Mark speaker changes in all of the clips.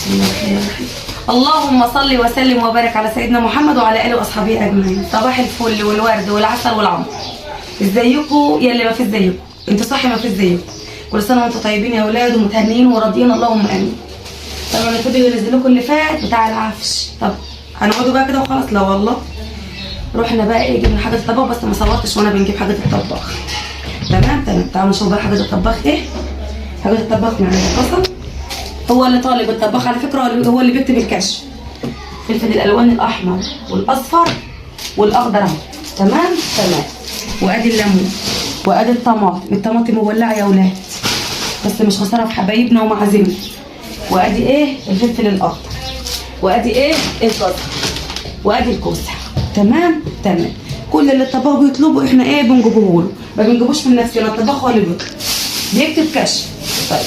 Speaker 1: بسم الله الرحمن الرحيم. اللهم صل وسلم وبارك على سيدنا محمد وعلى اله واصحابه اجمعين. صباح الفل والورد والعسل والعمر. ازيكم يا اللي ما فيش زيكم، انتوا صح ما فيش زيكم. كل سنه وانتم طيبين يا اولاد ومتهنيين وراضيين اللهم امين. طبعا الفيديو اللي نزل لكم اللي فات بتاع العفش، طب هنقعدوا بقى كده وخلاص؟ لا والله، رحنا بقى ايه جبنا حاجه الطباخ، بس ما صورتش وانا بنجيب حاجه الطباخ. تمام. تعالوا نشوف بقى حاجه الطباخ ايه. حاجه الطباخ معانا البصل، هو اللي طالب الطباخ على فكره، هو اللي بيكتب الكشف. فلفل الالوان الاحمر والاصفر والاخضر اهو. تمام. وادي الليمون وادي الطماطم مولعه يا اولاد، بس مش خساره في حبايبنا ومعازيمنا. وادي ايه الفلفل الاخضر، وادي ايه الجزر، وادي الكوسه. تمام. كل اللي الطباخ بيطلبه احنا ايه بنجيبه له، ما بنجيبوش من نفسنا. الطباخ هو اللي بيكتب كشف. طيب،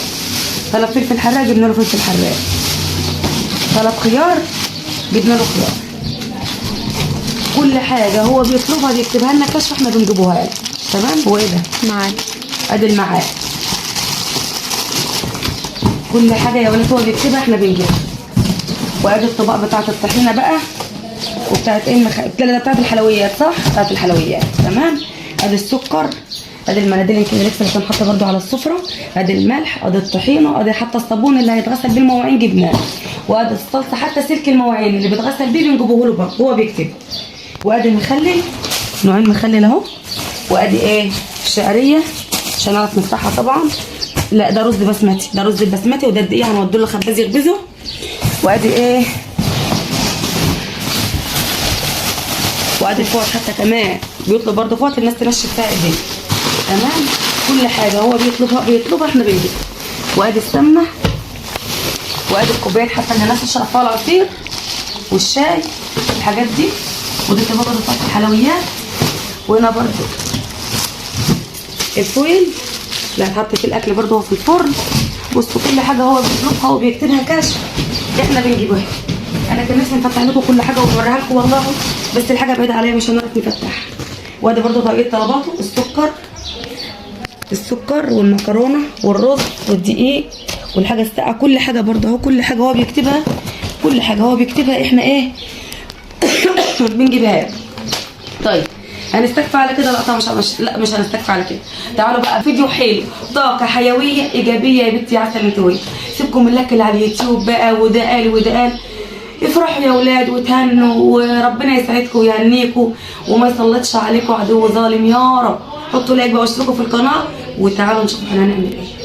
Speaker 1: طلب فلفل حراق جبنا له فلفل حراق، طلب خيار جبنا له خيار. كل حاجه هو بيطلبها بيكتبها لنا كشف، احنا بنجيبوها له. تمام. هو ايه ده؟ معاك. ادي المعاق. كل حاجه يا ولاد هو بيكتبها احنا بنجيبها. وادي الطبق بتاعت الطحينه بقى، وبتاعت ايه ده بتاعت الحلويات، صح؟ بتاعت الحلويات. تمام. ادي السكر، ادي المناديل الكليركس اللي كان حاطه برده على السفره، ادي الملح، ادي الطحينه، ادي حتى الصابون اللي هيتغسل بيه المواعين جبناه، وادي الصلصه، حتى سلك المواعين اللي بيتغسل بيه بنجيبوه له برضه هو بيكتب. وادي المخلل، نوعين مخلل اهو. وادي ايه الشعريه عشان نعرف نفتحها طبعا. لا ده رز بسمتي، ده رز البسمتي، وده الدقيق هنوديه للخباز يخبزه. وادي ايه، وادي الفوط حتى كمان بيطلب برضه فوط الناس تنشف فيها ايديها. تمام. كل حاجه هو بيطلبها احنا بنجيبها. وادي السمنه، وادي الكوبايات حتى اللي الناس تشرب فيها العصير والشاي الحاجات دي. ودي برضه بتاعت الحلويات. وهنا برضه الفويل اللي هتحط في الاكل برضه هو في الفرن. بصوا كل حاجه هو بيطلبها وبيكتبها كشف احنا بنجيبها. انا كان نفسي نفتح لكم كل حاجه ونوريها لكم والله، بس الحاجه بعيده عليا مش هنعرف نفتحها. وادي برضه طريقه طلباته، السكر والمكرونه والرز والدقيق والحاجه الساقعه. كل حاجه برضه اهو، كل حاجه هو بيكتبها، كل حاجه هو بيكتبها احنا ايه بنجيبها. طيب هنستكفى على كده؟ لا طبعا مش هنستكفى على كده. تعالوا بقى فيديو حلو، طاقه حيويه ايجابيه يا بنتي عسل انتويه. سيبكم من اللك اللي على اليوتيوب بقى، وده قال وده قال. افرحوا يا اولاد وتهنوا، وربنا يسعدكم ويهنيكم وما يسلطش عليكم عدو ظالم يا رب. حطوا لايك بقى واشتركوا في القناه، وتعالوا نشوف احنا هنعمل ايه.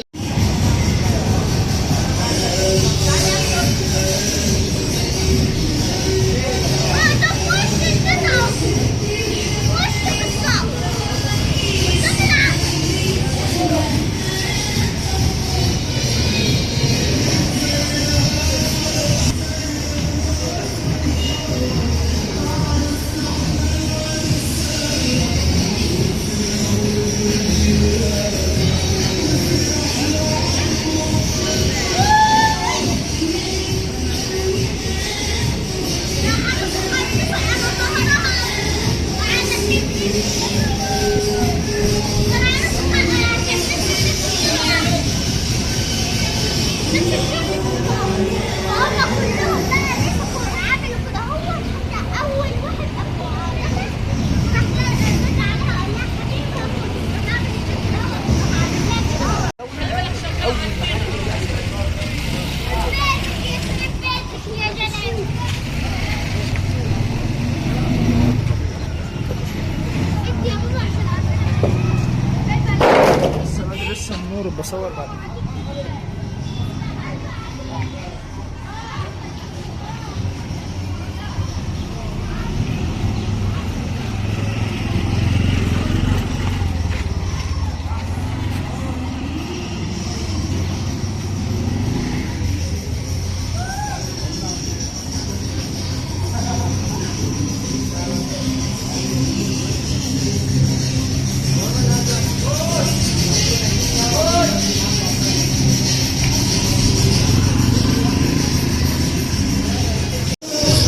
Speaker 2: لسه النور بصور بعد.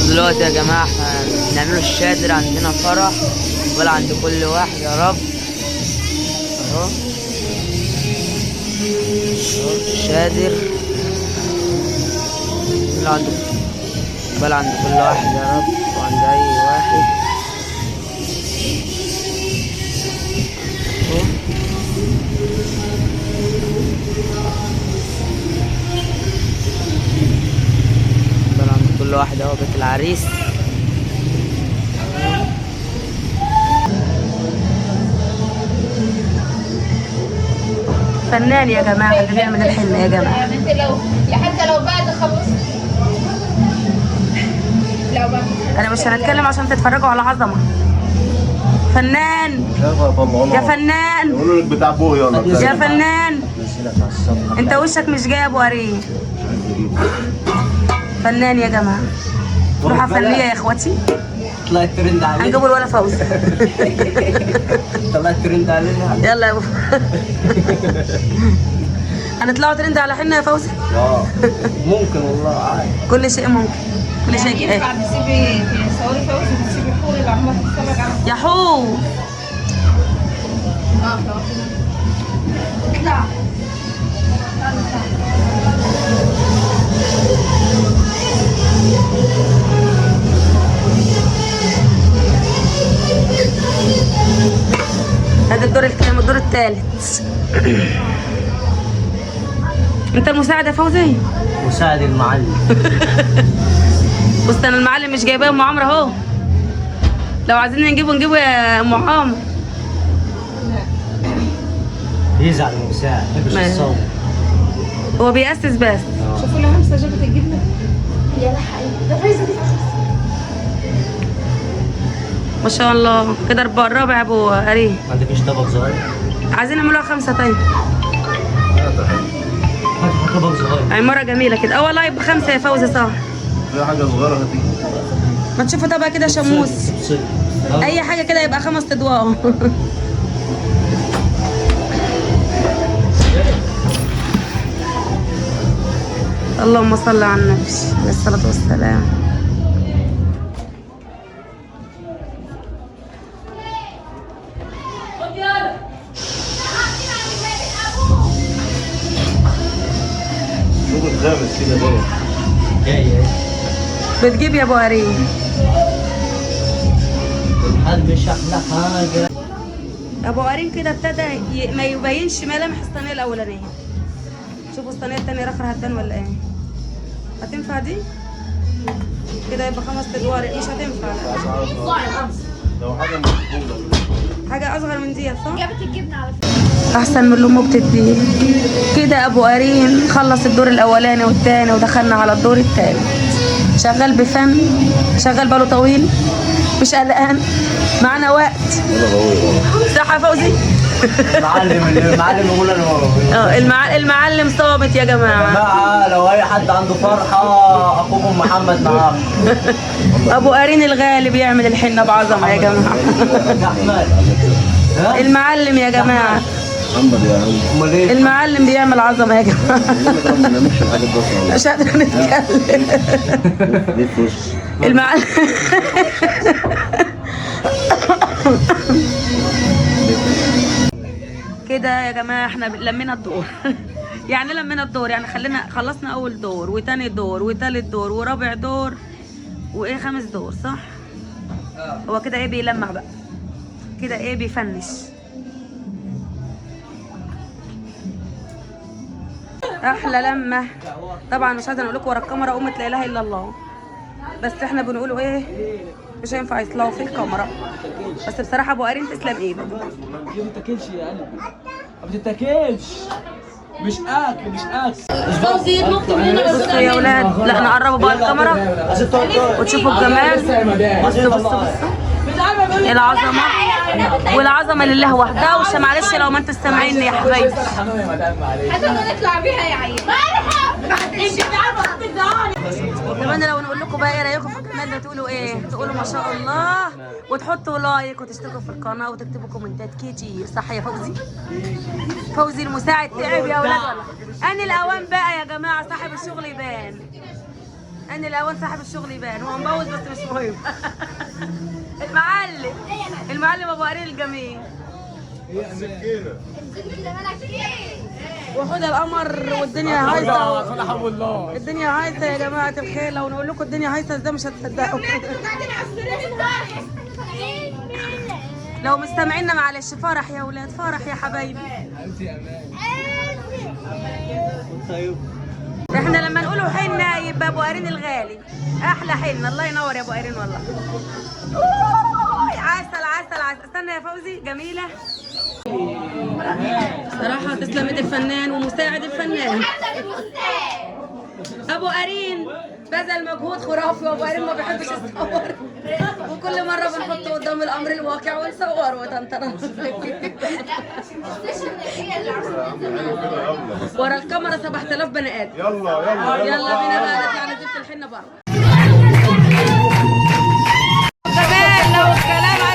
Speaker 3: دلوقتي يا جماعة احنا بنعملوا الشادر، عندنا فرح ولا عند كل واحد يا رب. اهو الشادر عقبال عند كل واحد يا رب، وعند أي واحد. عقبال عند كل واحد اهو بيت العريس.
Speaker 1: فنان يا جماعه اللي بيعمل الحنه يا جماعه.
Speaker 2: انت حتى لو بعد خلص لو بعد
Speaker 1: انا مش هنتكلم عشان تتفرجوا على عظمه. فنان يا فنان،
Speaker 4: يقولوا لك بتاع ابوه يلا
Speaker 1: يا فنان، انت وشك مش جاي يا ابو قريب. فنان يا جماعه، روحه فنيه يا اخواتي.
Speaker 3: طلعت ترند علينا،
Speaker 1: هنجيبه الولا فوزي.
Speaker 3: طلعت ترند علينا.
Speaker 1: يلا يا ابو هنطلعوا ترند على حنا يا فوزي.
Speaker 3: ممكن والله عادي،
Speaker 1: كل شيء ممكن، كل شيء ايه.
Speaker 2: ينفع تسيبي تصوري فوزي وتسيبي حوري اللي عماله تتفرج على
Speaker 1: يا حو
Speaker 2: اطلع
Speaker 1: هذا الدور الكام؟ الدور الثالث. انت المساعد يا فوزي؟
Speaker 3: مساعد المعلم.
Speaker 1: بص انا المعلم مش جايباه ام عمرو اهو، لو عايزين نجيبه يا ام عمرو.
Speaker 3: يزعل المساعد، ما يحبش الصوت.
Speaker 1: هو بيأسس بس.
Speaker 2: شوفوا لها همسه جابت الجبنه يا لحقي ده فايزه دي.
Speaker 1: ما شاء الله كده الرابع يا ابو قريب.
Speaker 3: ما عندكش طبق صغير؟
Speaker 1: عايزين نعملوها 5 طيب.
Speaker 3: هات طبق صغير.
Speaker 1: عمارة جميلة كده. والله يبقى 5 يا فوزي صح.
Speaker 4: في حاجه صغيره هتيجي.
Speaker 1: ما تشوفوا طبق كده شموس، اي حاجة كده يبقى 5 اضواء. اللهم صل على النبي عليه الصلاة والسلام.
Speaker 4: شوف الخامس كده ليه؟
Speaker 3: جاي
Speaker 1: بتجيب يا ابو قريب.
Speaker 3: الحال مش احلى حاجه.
Speaker 1: ابو قريب كده ابتدى ما يبينش ملامح الصينيه الاولانيه. شوفوا الصينيه الثانيه رخر هتبان ولا ايه؟ هتنفع دي؟ كده يبقى 5 ادوار. مش هتنفع.
Speaker 4: لو حاجه مقبوله
Speaker 1: حاجه اصغر من دي صح؟
Speaker 2: جابت الجبنه على فكره
Speaker 1: احسن من اللي امه بتديه. كده ابو قرين خلص الدور الاولاني والثاني ودخلنا على الدور الثالث. شغال بفن، شغال باله طويل، مش قلقان، معانا وقت.
Speaker 4: ولا غويط.
Speaker 1: صح يا فوزي؟
Speaker 3: المعلم يقول انا
Speaker 1: المعلم صامت يا جماعه.
Speaker 3: لو اي حد عنده فرحه اخوكم محمد معاه.
Speaker 1: ابو قرين الغالي بيعمل الحنه بعظمه يا جماعه.
Speaker 3: احمد
Speaker 1: المعلم يا جماعه،
Speaker 4: محمد يا عم.
Speaker 3: امال ايه؟
Speaker 1: المعلم بيعمل عظمه يا جماعه.
Speaker 4: ما نعملش الحاجات دي اصلا.
Speaker 1: مش قادره نتكلم.
Speaker 4: ليه فلوس؟
Speaker 1: المعلم كده يا جماعه احنا لمينا الدور. يعني لمينا الدور، يعني خلصنا اول دور وتاني دور وتالت دور ورابع دور وايه 5 دور صح؟ هو كده ايه بيلمع بقى، كده ايه بيفنش. احلى لمه. طبعا مش عايزه اقول لكم ورا الكاميرا امه لا اله الا الله، بس احنا بنقولوا ايه مش هينفع يطلعوا في الكاميرا. بس بصراحه ابو قرين تسلم ايدك.
Speaker 5: ما بتتاكلش يا قلبي، ما بتتاكلش، مش اكل مش اكل.
Speaker 1: بصوا يا اولاد، لا نقربوا بقى الكاميرا وتشوفوا الجمال. بصوا بصوا بصوا العظمه، والعظمه لله وحده. وش معلش لو ما انتوا سامعيني يا حبايبي.
Speaker 2: حتى نطلع بيها يا عيال.
Speaker 1: اتمنى لو نقول لكم بقى ايه رايكم في الجمال ده، تقولوا ايه؟ تقولوا ما شاء الله وتحطوا لايك وتشتركوا في القناه وتكتبوا كومنتات كتير. صح يا فوزي؟ فوزي المساعد تعب يا اولاد ولا؟ ان الاوان بقى يا جماعه صاحب الشغل يبان. ان الاوان صاحب الشغل يبان. هو مبوظ بس مش مهم. المعلم ابو قرين الجميل.
Speaker 4: سكينه.
Speaker 2: اللي مالك فيه
Speaker 1: وحدى القمر والدنيا هايصه.
Speaker 5: لا حول الله.
Speaker 1: الدنيا هايصه يا جماعه الخير، لو نقول لكم الدنيا هايصه ازاي مش هتصدقوا. لو مستمعينا معلش، فرح يا ولاد، فرح يا حبايبي. احنا لما نقولوا حنه يبقى ابو قرين الغالي احلى حنه. الله ينور يا ابو قرين والله. عسل عسل عسل. استنى يا فوزي، جميله صراحه. تسلم ايد الفنان ومساعد الفنان ابو قرين، بذل مجهود خرافي. وابو قرين ما بيحبش يصور، وكل مره بنحطه قدام الامر الواقع ونصور وتنطر. ورا الكاميرا 7000 بني ادم. يلا بينا بقى نطلع نزف الحنه بره. كمان لو الكلام